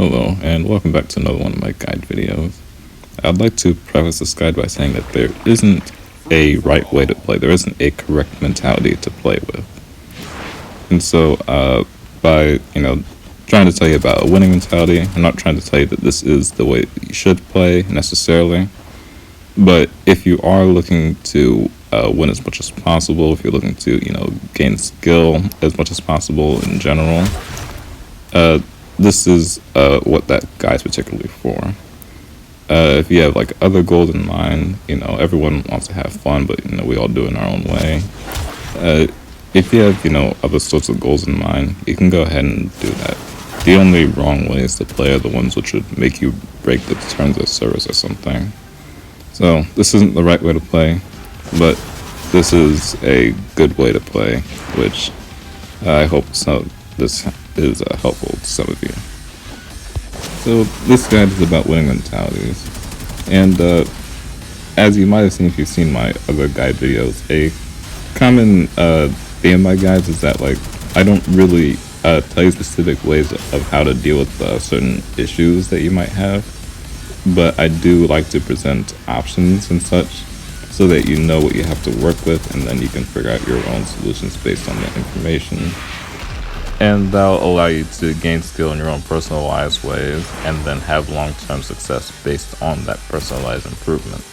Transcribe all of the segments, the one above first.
Hello, and welcome back to another one of my guide videos. I'd like to preface this guide by saying that there isn't a right way to play. There isn't a correct mentality to play with. And so, by, trying to tell you about a winning mentality, I'm not trying to tell you that this is the way that you should play, necessarily. But if you are looking to win as much as possible, if you're looking to, gain skill as much as possible in general, this is what that guide's particularly for. If you have like other goals in mind, everyone wants to have fun, but we all do it in our own way. If you have other sorts of goals in mind, you can go ahead and do that. The only wrong ways to play are the ones which would make you break the terms of service or something. So this isn't the right way to play, but this is a good way to play, which I hope this is helpful to some of you. So this guide is about winning mentalities, and as you might have seen if you've seen my other guide videos, a common theme in my guides is that I don't really tell you specific ways of how to deal with certain issues that you might have, but I do like to present options and such so that you know what you have to work with, and then you can figure out your own solutions based on that information. And that'll allow you to gain skill in your own personalized ways and then have long-term success based on that personalized improvement.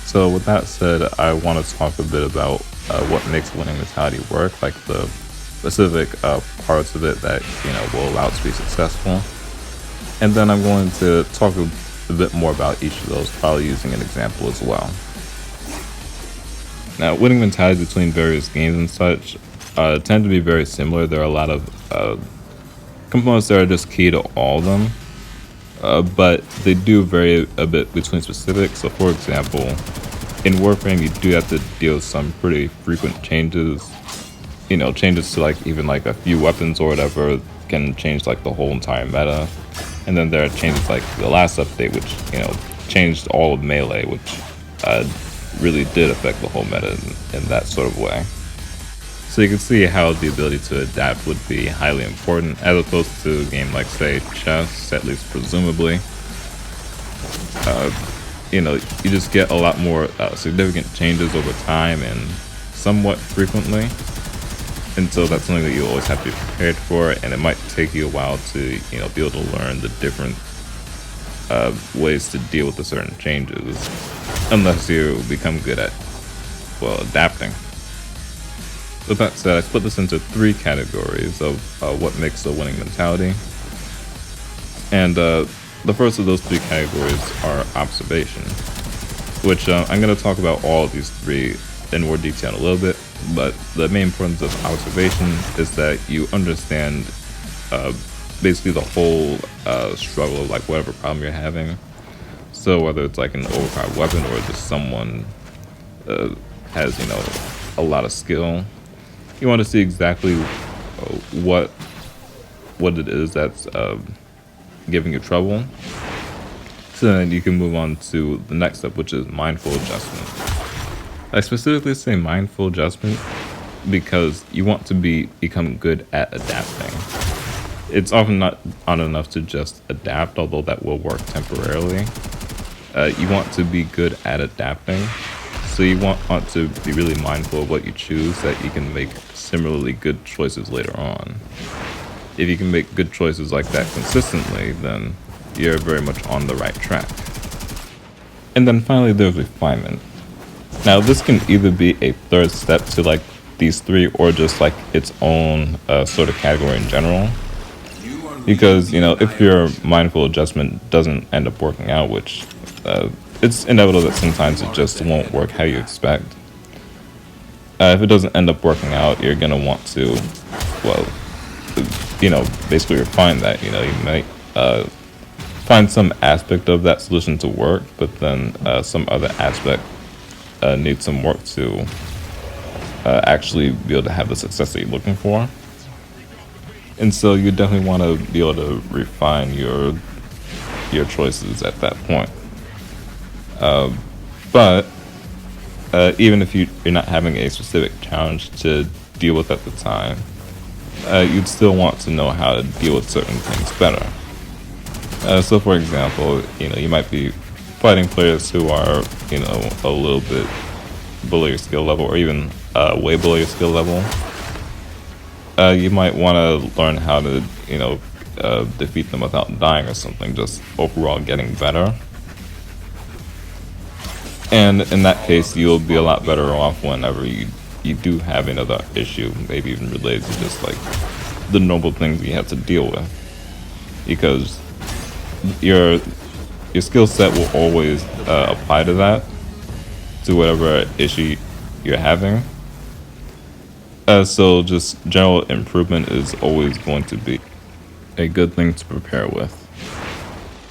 So with that said, I want to talk a bit about what makes winning mentality work, like the specific parts of it that will allow it to be successful. And then I'm going to talk a bit more about each of those, probably using an example as well. Now, winning mentality between various games and such tend to be very similar. There are a lot of components that are just key to all of them, but they do vary a bit between specifics. So for example, in Warframe, you do have to deal with some pretty frequent changes. Changes to even a few weapons or whatever can change the whole entire meta. And then there are changes like the last update, which changed all of Melee, which really did affect the whole meta in that sort of way. So you can see how the ability to adapt would be highly important, as opposed to a game like, say, chess, at least presumably. You just get a lot more significant changes over time and somewhat frequently. And so that's something that you always have to be prepared for, and it might take you a while to, be able to learn the different ways to deal with the certain changes, unless you become good at, adapting. With that said, I split this into three categories of what makes a winning mentality. And the first of those three categories are observation, which I'm going to talk about all of these three in more detail in a little bit, but the main importance of observation is that you understand basically the whole struggle of whatever problem you're having. So whether it's an overpowered weapon or just someone has a lot of skill, you want to see exactly what it is that's giving you trouble, so then you can move on to the next step, which is mindful adjustment. I specifically say mindful adjustment because you want to become good at adapting. It's often not enough to just adapt, although that will work temporarily. You want to be good at adapting, so you want to be really mindful of what you choose, so that you can make similarly good choices later on. If you can make good choices like that consistently, then you're very much on the right track. And then finally, there's refinement. Now, this can either be a third step to these three, or just its own sort of category in general. Because if your mindful adjustment doesn't end up working out, which it's inevitable that sometimes it just won't work how you expect. If it doesn't end up working out, you're gonna want to, basically refine that. You might find some aspect of that solution to work, but then some other aspect needs some work to actually be able to have the success that you're looking for. And so you definitely want to be able to refine your choices at that point. But even if you're not having a specific challenge to deal with at the time, you'd still want to know how to deal with certain things better. So for example, you might be fighting players who are, a little bit below your skill level, or even way below your skill level. You might want to learn how to, defeat them without dying or something, just overall getting better. And in that case, you'll be a lot better off whenever you do have another issue, maybe even related to just like the normal things you have to deal with, because your skill set will always apply to that, to whatever issue you're having. So just general improvement is always going to be a good thing to prepare with.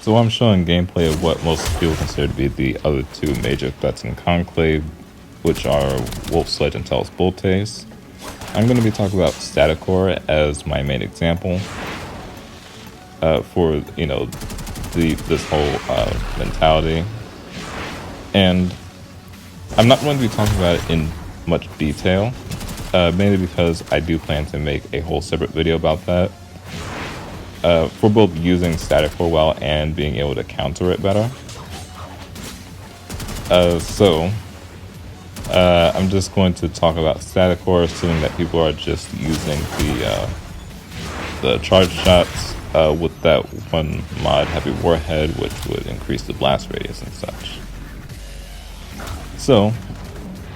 So I'm showing gameplay of what most people consider to be the other two major threats in Conclave, which are Wolf Sledge and Talos Voltes. I'm going to be talking about static core as my main example for this whole mentality, and I'm not going to be talking about it in much detail, mainly because I do plan to make a whole separate video about that, for both using static core well and being able to counter it better. I'm just going to talk about static core, assuming that people are just using the charge shots with that one mod, Heavy Warhead, which would increase the blast radius and such. So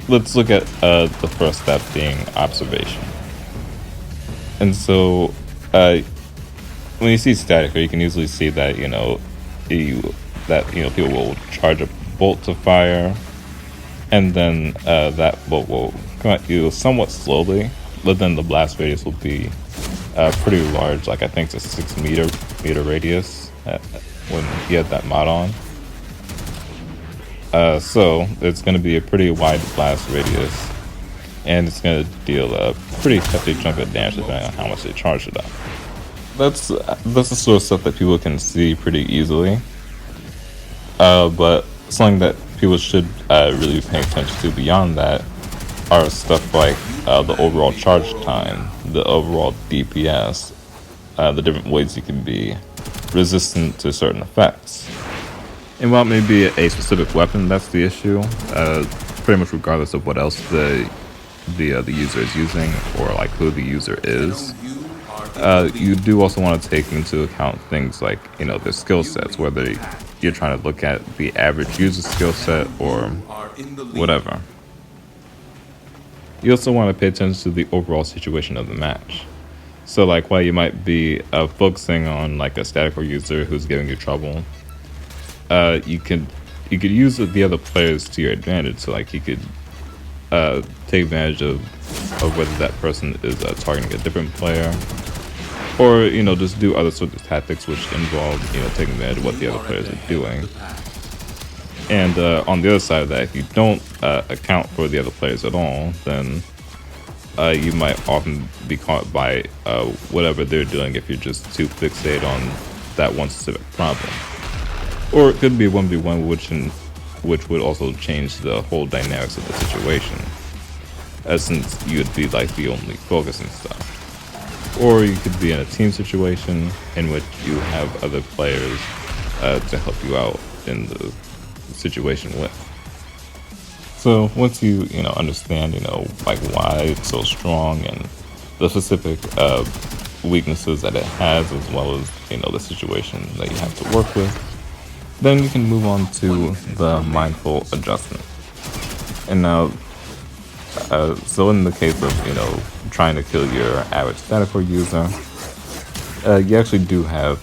let's look at the first step, being observation. And so when you see static, you can easily see that people will charge a bolt to fire, and then that bolt will come at you somewhat slowly, but then the blast radius will be pretty large, like I think it's a 6 meter radius when you have that mod on. So it's going to be a pretty wide blast radius, and it's going to deal a pretty hefty chunk of damage depending on how much they charge it up. That's the sort of stuff that people can see pretty easily, but something that people should really be paying attention to beyond that are stuff like the overall charge time, the overall DPS, the different ways you can be resistant to certain effects. And while it may be a specific weapon, that's the issue, pretty much regardless of what else the user is using, or like who the user is. You do also want to take into account things like, their skill sets, whether you're trying to look at the average user skill set or whatever. You also want to pay attention to the overall situation of the match. So like, while you might be focusing on like a static core user who's giving you trouble, you could use the other players to your advantage. So like, you could take advantage of whether that person is targeting a different player, or just do other sorts of tactics which involve taking advantage of what the other players are doing. And on the other side of that, if you don't account for the other players at all, then you might often be caught by whatever they're doing if you're just too fixated on that one specific problem. Or it could be 1v1, which would also change the whole dynamics of the situation, since you would be like the only focus and stuff. Or you could be in a team situation in which you have other players to help you out in the situation with. So once you understand like why it's so strong and the specific weaknesses that it has, as well as the situation that you have to work with, then you can move on to the mindful adjustment. And now, so in the case of trying to kill your average static core user, you actually do have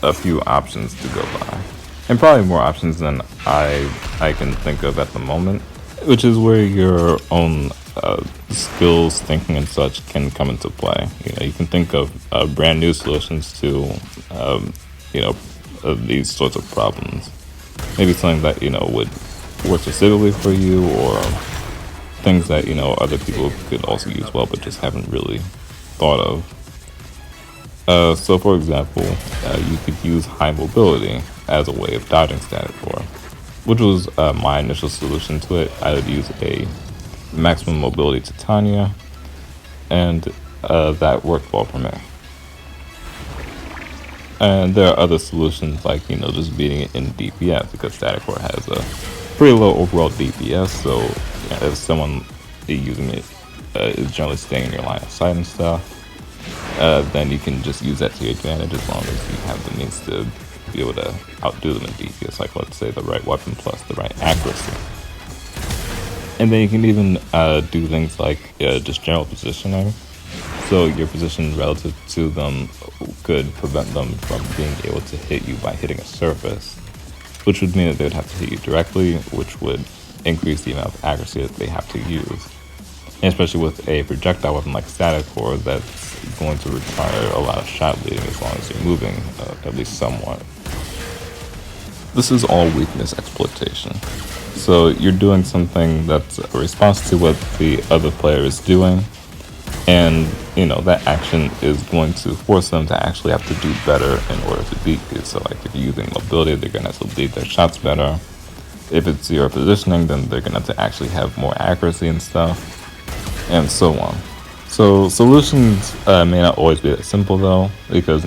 a few options to go by, and probably more options than I can think of at the moment, which is where your own skills, thinking, and such can come into play. You can think of brand new solutions to these sorts of problems. Maybe something that would work specifically for you, or things that other people could also use well but just haven't really thought of. So for example, you could use high mobility as a way of dodging static core, which was my initial solution to it. I would use a maximum mobility Titania, and that worked well for me. And there are other solutions like, just beating it in DPS, because static core has a pretty low overall DPS, so if someone using it is generally staying in your line of sight and stuff, then you can just use that to your advantage as long as you have the means to be able to outdo them in DPS, like let's say the right weapon plus the right accuracy. And then you can even do things like just general positioning. So your position relative to them could prevent them from being able to hit you by hitting a surface, which would mean that they would have to hit you directly, which would increase the amount of accuracy that they have to use. And especially with a projectile weapon like static core, that's going to require a lot of shot leading as long as you're moving, at least somewhat. This is all weakness exploitation. So you're doing something that's a response to what the other player is doing, and that action is going to force them to actually have to do better in order to beat you. So like if you're using mobility, they're going to have to lead their shots better. If it's your positioning, then they're going to have to actually have more accuracy and stuff, and so on. So solutions may not always be that simple though, because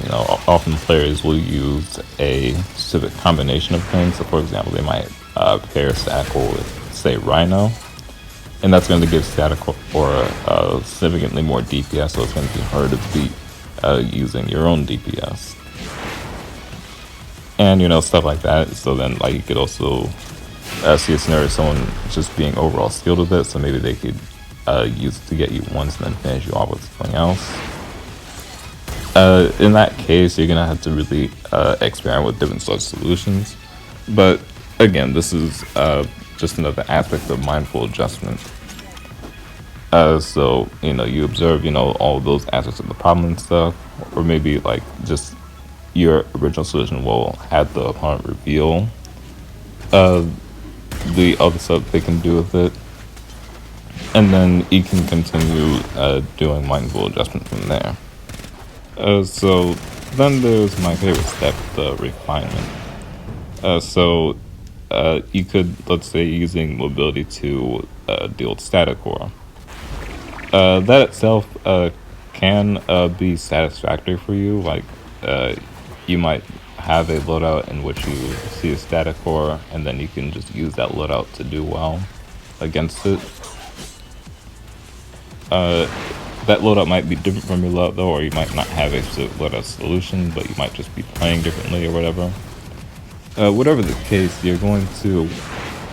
often players will use a specific combination of things. So for example, they might pair static core with, say, Rhino, and that's going to give static core significantly more DPS, so it's going to be harder to beat using your own DPS, and stuff like that. So then like you could also see a scenario of someone just being overall skilled with it, so maybe they could use it to get you once and then finish you off with something else. In that case, you're gonna have to really experiment with different sorts of solutions. But again, this is just another aspect of mindful adjustment. So you observe all of those aspects of the problem and stuff, or maybe like just your original solution will have the opponent reveal the other stuff they can do with it, and then you can continue doing mindful adjustment from there. So then there's my favorite step, the refinement. So you could, let's say, using mobility to deal with static core. That itself can be satisfactory for you. Like you might have a loadout in which you see a static core, and then you can just use that loadout to do well against it. That loadout might be different from your loadout though, or you might not have a loadout solution, but you might just be playing differently or whatever. Whatever the case, you're going to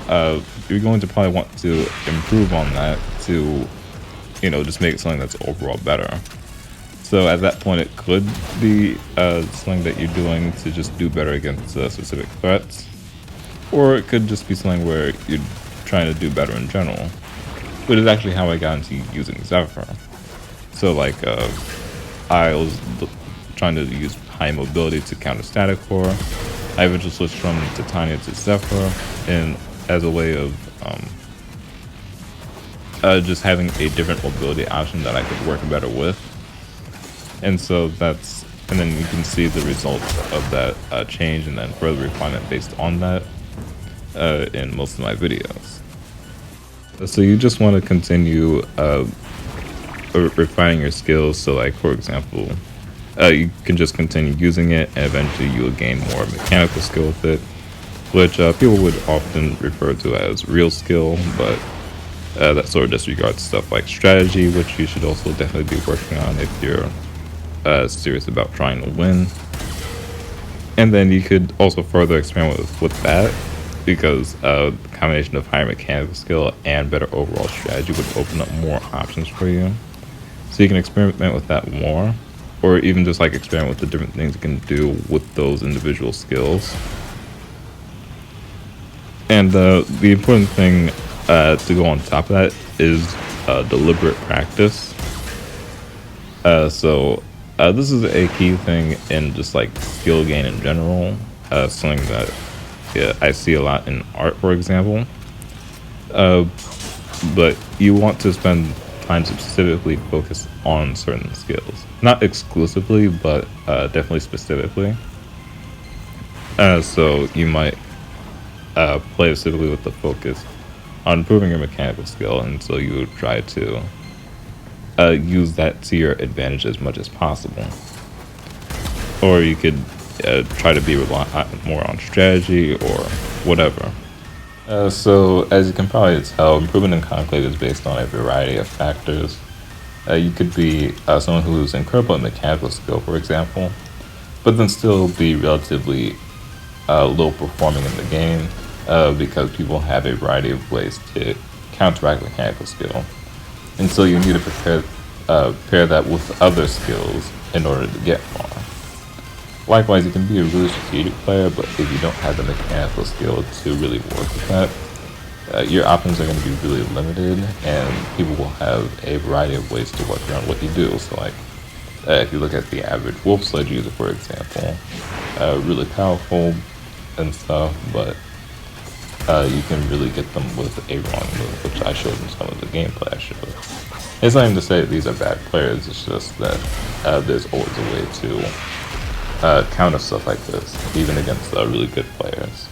probably want to improve on that to just make it something that's overall better. So at that point, it could be something that you're doing to just do better against specific threats, or it could just be something where you're trying to do better in general, which is actually how I got into using Zephyr. So like I was trying to use high mobility to counter static core. I eventually switched from Titania to Zephyr, and as a way of just having a different mobility option that I could work better with. And so and then you can see the results of that change and then further refinement based on that in most of my videos. So you just want to continue refining your skills. So like, for example, you can just continue using it, and eventually you will gain more mechanical skill with it, which people would often refer to as real skill, but that sort of disregards stuff like strategy, which you should also definitely be working on if you're serious about trying to win. And then you could also further experiment with that, because the combination of higher mechanical skill and better overall strategy would open up more options for you. So you can experiment with that more, or even just like experiment with the different things you can do with those individual skills. And the important thing to go on top of that is deliberate practice. So this is a key thing in just like skill gain in general, something that I see a lot in art, for example. But you want to spend time to specifically focus on certain skills, not exclusively, but definitely specifically. So you might play specifically with the focus on improving your mechanical skill, and so you would try to use that to your advantage as much as possible. Or you could try to be more on strategy or whatever. So as you can probably tell, improvement in Conclave is based on a variety of factors. You could be someone who's incredible at mechanical skill, for example, but then still be relatively low performing in the game because people have a variety of ways to counteract mechanical skill. And so you need to pair that with other skills in order to get far. Likewise, you can be a really strategic player, but if you don't have the mechanical skill to really work with that, your options are going to be really limited, and people will have a variety of ways to work around what you do. So like, if you look at the average wolf sledge user, for example, really powerful and stuff, but you can really get them with a wrong move, which I showed in some of the gameplay I showed. It's not even to say that these are bad players, it's just that there's always a way to counter stuff like this, even against really good players.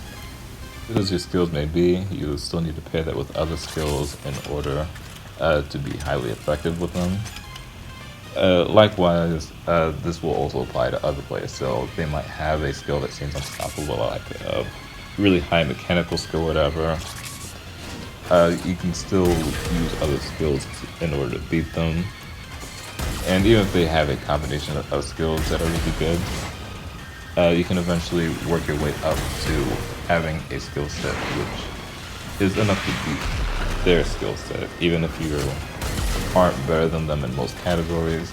Good as your skills may be, you still need to pair that with other skills in order to be highly effective with them. Likewise, this will also apply to other players, so they might have a skill that seems unstoppable, like really high mechanical skill, whatever. You can still use other skills in order to beat them. And even if they have a combination of skills that are really good, you can eventually work your way up to having a skill set which is enough to beat their skill set. Even if you aren't better than them in most categories,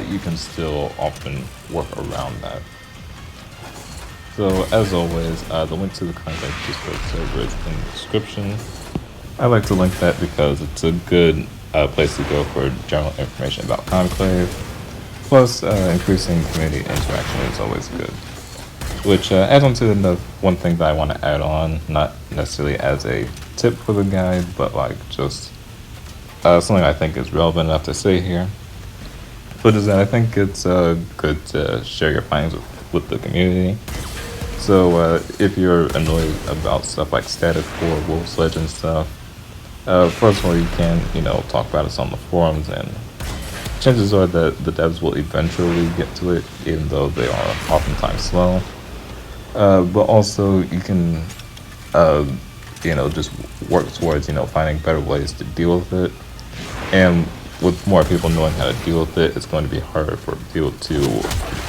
you can still often work around that. So as always, the link to the Conclave Discord server is in the description. I like to link that because it's a good place to go for general information about Conclave. Plus, increasing community interaction is always good. Which adds on to the one thing that I want to add on, not necessarily as a tip for the guide, but like just something I think is relevant enough to say here. But is that I think it's good to share your findings with the community. So if you're annoyed about stuff like static core, wolf sledge and stuff, first of all, you can, talk about it on the forums, and chances are that the devs will eventually get to it, even though they are oftentimes slow. But also, you can, just work towards, finding better ways to deal with it. And with more people knowing how to deal with it, it's going to be harder for people to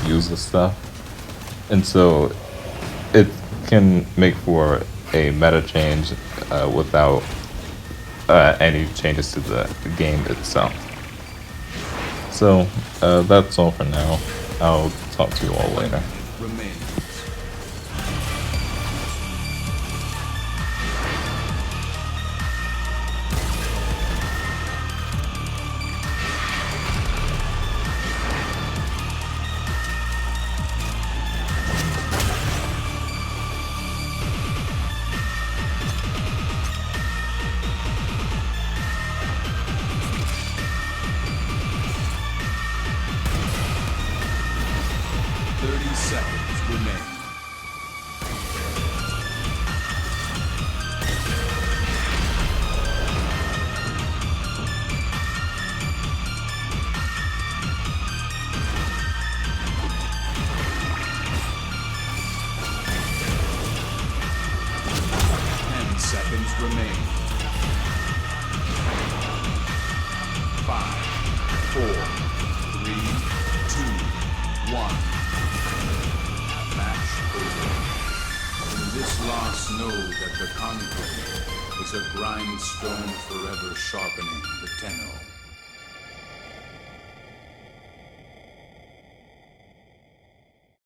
use this stuff. And so, it can make for a meta change without any changes to the game itself. So that's all for now. I'll talk to you all later. Remains. 30 seconds remain. Seconds remain. 5, 4, 3, 2, 1. Match over. In this loss, know that the Conclave is a grindstone forever sharpening the tenor.